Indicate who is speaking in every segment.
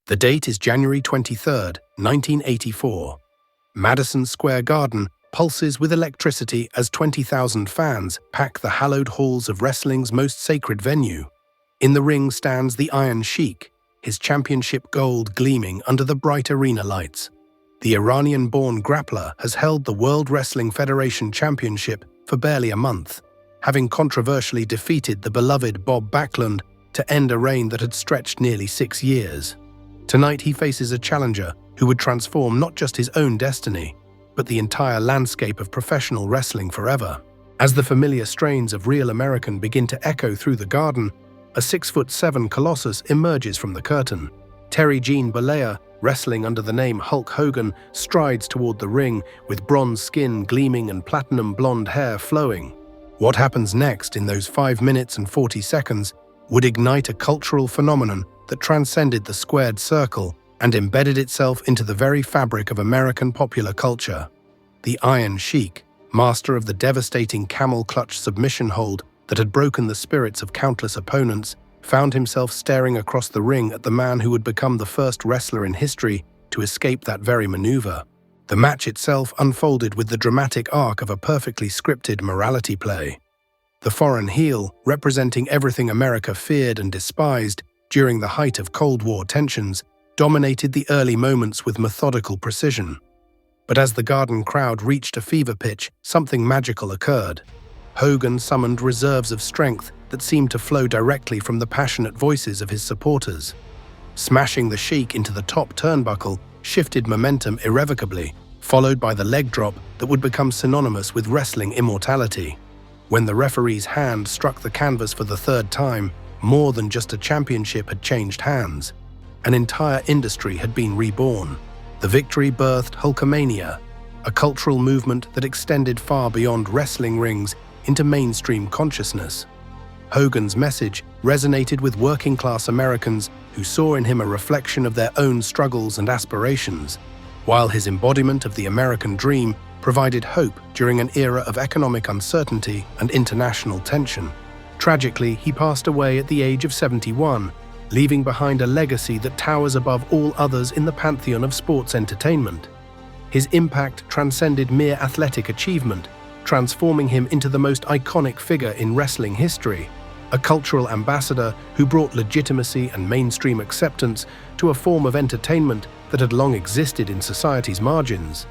Speaker 1: The date is January 23rd, 1984. Madison Square Garden pulses with electricity as 20,000 fans pack the hallowed halls of wrestling's most sacred venue. In the ring stands the Iron Sheik, his championship gold gleaming under the bright arena lights. The Iranian-born grappler has held the World Wrestling Federation Championship for barely a month, having controversially defeated the beloved Bob Backlund to end a reign that had stretched nearly 6 years. Tonight he faces a challenger who would transform not just his own destiny, but the entire landscape of professional wrestling forever. As the familiar strains of Real American begin to echo through the Garden, a 6'7" colossus emerges from the curtain. Terry Bollea, wrestling under the name Hulk Hogan, strides toward the ring with bronze skin gleaming and platinum blonde hair flowing. What happens next in those 5 minutes and 40 seconds would ignite a cultural phenomenon that transcended the squared circle and embedded itself into the very fabric of American popular culture. The Iron Sheik, master of the devastating Camel Clutch submission hold that had broken the spirits of countless opponents, found himself staring across the ring at the man who would become the first wrestler in history to escape that very maneuver. The match itself unfolded with the dramatic arc of a perfectly scripted morality play. The foreign heel, representing everything America feared and despised during the height of Cold War tensions, dominated the early moments with methodical precision. But as the Garden crowd reached a fever pitch, something magical occurred. Hogan summoned reserves of strength that seemed to flow directly from the passionate voices of his supporters. Smashing the Sheik into the top turnbuckle shifted momentum irrevocably, followed by the leg drop that would become synonymous with wrestling immortality. When the referee's hand struck the canvas for the third time, more than just a championship had changed hands. An entire industry had been reborn. The victory birthed Hulkamania, a cultural movement that extended far beyond wrestling rings into mainstream consciousness. Hogan's message resonated with working-class Americans who saw in him a reflection of their own struggles and aspirations, while his embodiment of the American dream provided hope during an era of economic uncertainty and international tension. Tragically, he passed away at the age of 71, leaving behind a legacy that towers above all others in the pantheon of sports entertainment. His impact transcended mere athletic achievement, transforming him into the most iconic figure in wrestling history, a cultural ambassador who brought legitimacy and mainstream acceptance to a form of entertainment that had long existed in society's margins.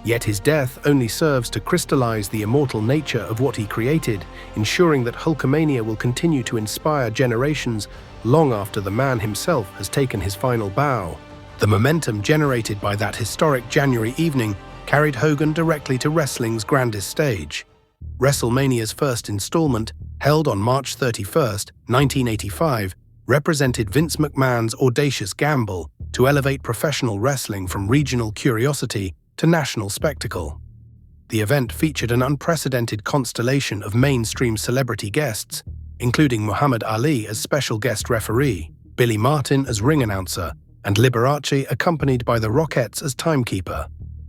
Speaker 1: Yet his death only serves to crystallize the immortal nature of what he created, ensuring that Hulkamania will continue to inspire generations long after the man himself has taken his final bow. The momentum generated by that historic January evening carried Hogan directly to wrestling's grandest stage. WrestleMania's first installment, held on March 31st, 1985, represented Vince McMahon's audacious gamble to elevate professional wrestling from regional curiosity to national spectacle. The event featured an unprecedented constellation of mainstream celebrity guests, including Muhammad Ali as special guest referee, Billy Martin as ring announcer, and Liberace accompanied by the Rockettes as timekeeper.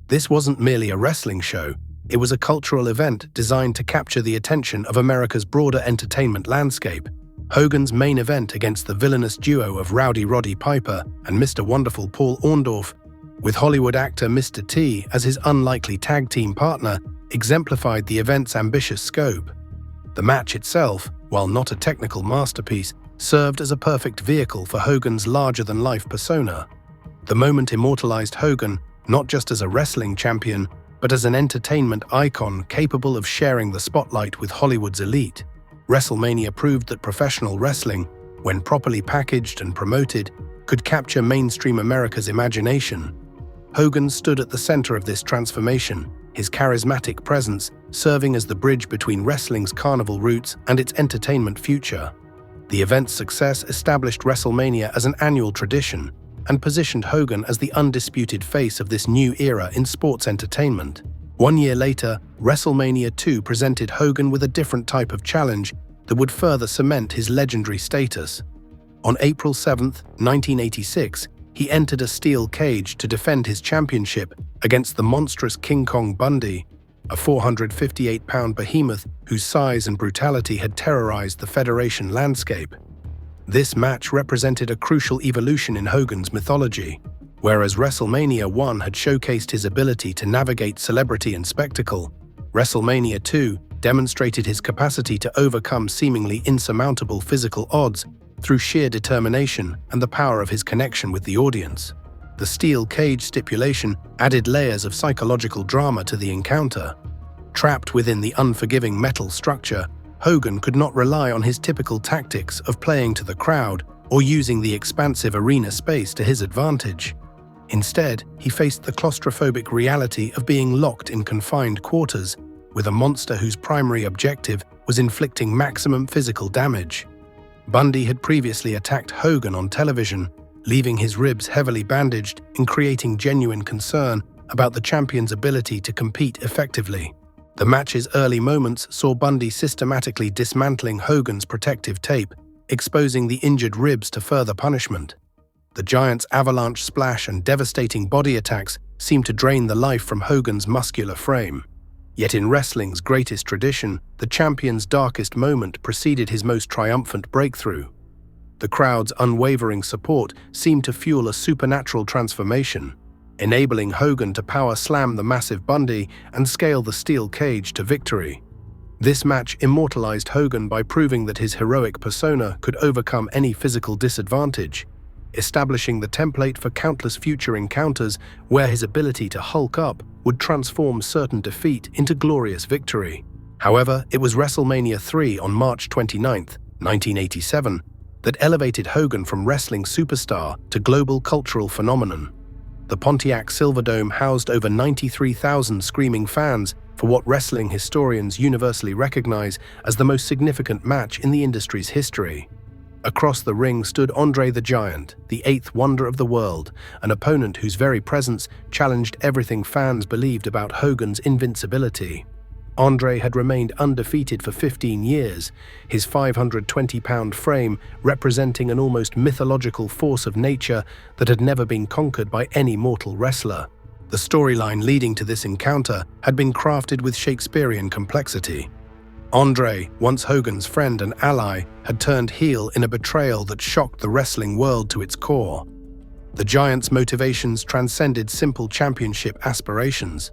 Speaker 1: This wasn't merely a wrestling show, it was a cultural event designed to capture the attention of America's broader entertainment landscape. Hogan's main event against the villainous duo of Roddy Piper and Mr. Wonderful Paul Orndorff, with Hollywood actor Mr. T as his unlikely tag team partner, exemplified the event's ambitious scope. The match itself, while not a technical masterpiece, served as a perfect vehicle for Hogan's larger-than-life persona. The moment immortalized Hogan not just as a wrestling champion, but as an entertainment icon capable of sharing the spotlight with Hollywood's elite. WrestleMania proved that professional wrestling, when properly packaged and promoted, could capture mainstream America's imagination. Hogan stood at the center of this transformation, his charismatic presence serving as the bridge between wrestling's carnival roots and its entertainment future. The event's success established WrestleMania as an annual tradition and positioned Hogan as the undisputed face of this new era in sports entertainment. 1 year later, WrestleMania 2 presented Hogan with a different type of challenge that would further cement his legendary status. On April 7, 1986, he entered a steel cage to defend his championship against the monstrous King Kong Bundy, a 458-pound behemoth whose size and brutality had terrorized the Federation landscape. This match represented a crucial evolution in Hogan's mythology. Whereas WrestleMania 1 had showcased his ability to navigate celebrity and spectacle, WrestleMania 2 demonstrated his capacity to overcome seemingly insurmountable physical odds through sheer determination and the power of his connection with the audience. The steel cage stipulation added layers of psychological drama to the encounter. Trapped within the unforgiving metal structure, Hogan could not rely on his typical tactics of playing to the crowd or using the expansive arena space to his advantage. Instead, he faced the claustrophobic reality of being locked in confined quarters with a monster whose primary objective was inflicting maximum physical damage. Bundy had previously attacked Hogan on television, leaving his ribs heavily bandaged and creating genuine concern about the champion's ability to compete effectively. The match's early moments saw Bundy systematically dismantling Hogan's protective tape, exposing the injured ribs to further punishment. The Giant's avalanche splash and devastating body attacks seemed to drain the life from Hogan's muscular frame. Yet in wrestling's greatest tradition, the champion's darkest moment preceded his most triumphant breakthrough. The crowd's unwavering support seemed to fuel a supernatural transformation, enabling Hogan to power slam the massive Bundy and scale the steel cage to victory. This match immortalized Hogan by proving that his heroic persona could overcome any physical disadvantage, establishing the template for countless future encounters where his ability to hulk up would transform certain defeat into glorious victory. However, it was WrestleMania 3 on March 29, 1987, that elevated Hogan from wrestling superstar to global cultural phenomenon. The Pontiac Silverdome housed over 93,000 screaming fans for what wrestling historians universally recognize as the most significant match in the industry's history. Across the ring stood Andre the Giant, the eighth wonder of the world, an opponent whose very presence challenged everything fans believed about Hogan's invincibility. Andre had remained undefeated for 15 years, his 520-pound frame representing an almost mythological force of nature that had never been conquered by any mortal wrestler. The storyline leading to this encounter had been crafted with Shakespearean complexity. Andre, once Hogan's friend and ally, had turned heel in a betrayal that shocked the wrestling world to its core. The Giant's motivations transcended simple championship aspirations.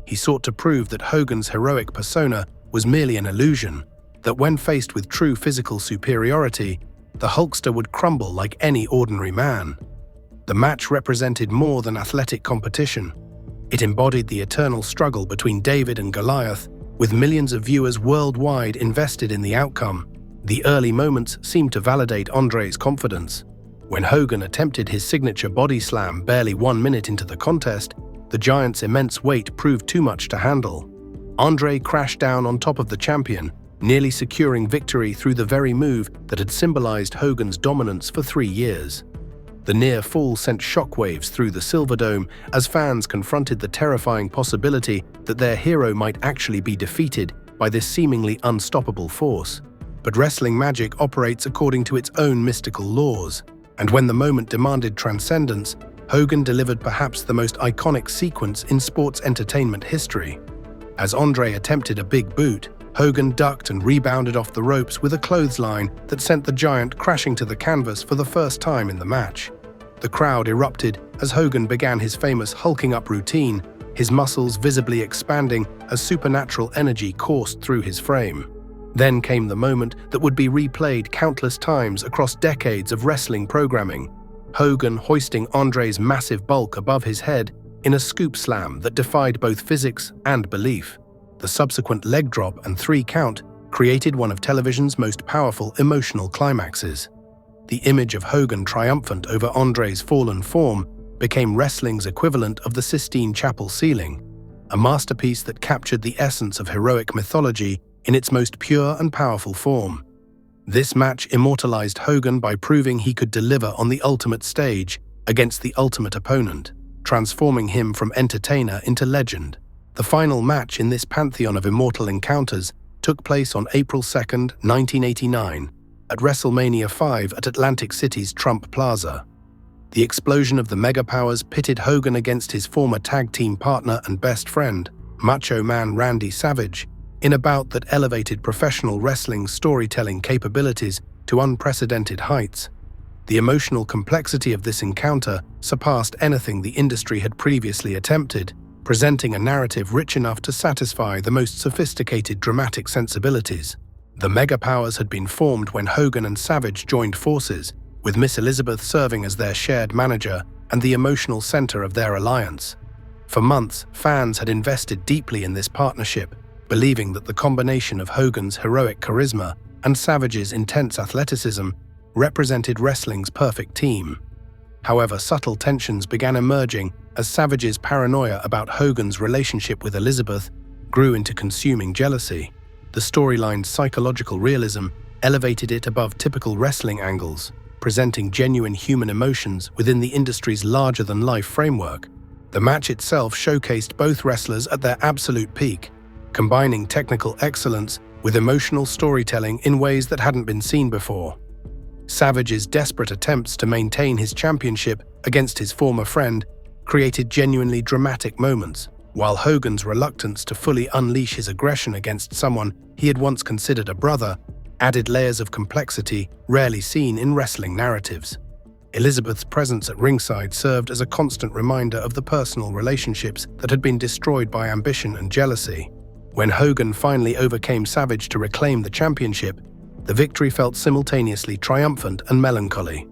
Speaker 1: He sought to prove that Hogan's heroic persona was merely an illusion, that when faced with true physical superiority, the Hulkster would crumble like any ordinary man. The match represented more than athletic competition. It embodied the eternal struggle between David and Goliath, with millions of viewers worldwide invested in the outcome. The early moments seemed to validate Andre's confidence. When Hogan attempted his signature body slam barely 1 minute into the contest, the Giant's immense weight proved too much to handle. Andre crashed down on top of the champion, nearly securing victory through the very move that had symbolized Hogan's dominance for 3 years. The near fall sent shockwaves through the Silverdome as fans confronted the terrifying possibility that their hero might actually be defeated by this seemingly unstoppable force. But wrestling magic operates according to its own mystical laws, and when the moment demanded transcendence, Hogan delivered perhaps the most iconic sequence in sports entertainment history. As Andre attempted a big boot, Hogan ducked and rebounded off the ropes with a clothesline that sent the Giant crashing to the canvas for the first time in the match. The crowd erupted as Hogan began his famous hulking up routine, his muscles visibly expanding as supernatural energy coursed through his frame. Then came the moment that would be replayed countless times across decades of wrestling programming. Hogan hoisting Andre's massive bulk above his head in a scoop slam that defied both physics and belief. The subsequent leg drop and 3 count created one of television's most powerful emotional climaxes. The image of Hogan triumphant over Andre's fallen form became wrestling's equivalent of the Sistine Chapel ceiling, a masterpiece that captured the essence of heroic mythology in its most pure and powerful form. This match immortalized Hogan by proving he could deliver on the ultimate stage against the ultimate opponent, transforming him from entertainer into legend. The final match in this pantheon of immortal encounters took place on April 2, 1989, at WrestleMania 5 at Atlantic City's Trump Plaza. The explosion of the Megapowers pitted Hogan against his former tag team partner and best friend, Macho Man Randy Savage, in a bout that elevated professional wrestling's storytelling capabilities to unprecedented heights. The emotional complexity of this encounter surpassed anything the industry had previously attempted, presenting a narrative rich enough to satisfy the most sophisticated dramatic sensibilities. The mega-powers had been formed when Hogan and Savage joined forces, with Miss Elizabeth serving as their shared manager and the emotional center of their alliance. For months, fans had invested deeply in this partnership, believing that the combination of Hogan's heroic charisma and Savage's intense athleticism represented wrestling's perfect team. However, subtle tensions began emerging as Savage's paranoia about Hogan's relationship with Elizabeth grew into consuming jealousy. The storyline's psychological realism elevated it above typical wrestling angles, presenting genuine human emotions within the industry's larger-than-life framework. The match itself showcased both wrestlers at their absolute peak, combining technical excellence with emotional storytelling in ways that hadn't been seen before. Savage's desperate attempts to maintain his championship against his former friend created genuinely dramatic moments, while Hogan's reluctance to fully unleash his aggression against someone he had once considered a brother added layers of complexity rarely seen in wrestling narratives. Elizabeth's presence at ringside served as a constant reminder of the personal relationships that had been destroyed by ambition and jealousy. When Hogan finally overcame Savage to reclaim the championship, the victory felt simultaneously triumphant and melancholy.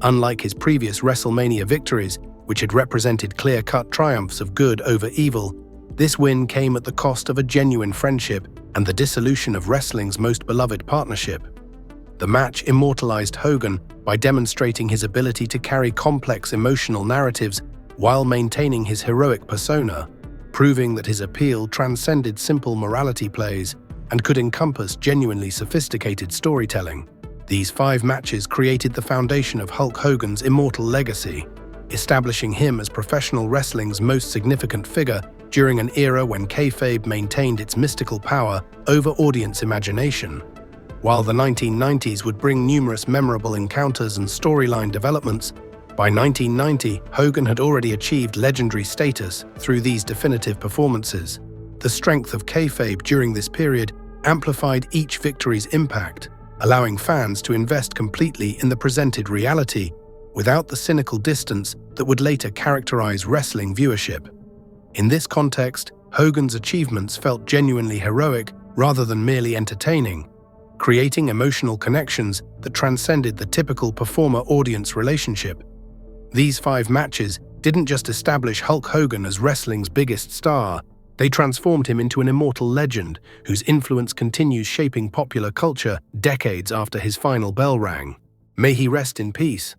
Speaker 1: Unlike his previous WrestleMania victories, which had represented clear-cut triumphs of good over evil, this win came at the cost of a genuine friendship and the dissolution of wrestling's most beloved partnership. The match immortalized Hogan by demonstrating his ability to carry complex emotional narratives while maintaining his heroic persona, proving that his appeal transcended simple morality plays and could encompass genuinely sophisticated storytelling. These 5 matches created the foundation of Hulk Hogan's immortal legacy, establishing him as professional wrestling's most significant figure during an era when kayfabe maintained its mystical power over audience imagination. While the 1990s would bring numerous memorable encounters and storyline developments, by 1990, Hogan had already achieved legendary status through these definitive performances. The strength of kayfabe during this period amplified each victory's impact, allowing fans to invest completely in the presented reality without the cynical distance that would later characterize wrestling viewership. In this context, Hogan's achievements felt genuinely heroic rather than merely entertaining, creating emotional connections that transcended the typical performer-audience relationship. These 5 matches didn't just establish Hulk Hogan as wrestling's biggest star, they transformed him into an immortal legend whose influence continues shaping popular culture decades after his final bell rang. May he rest in peace.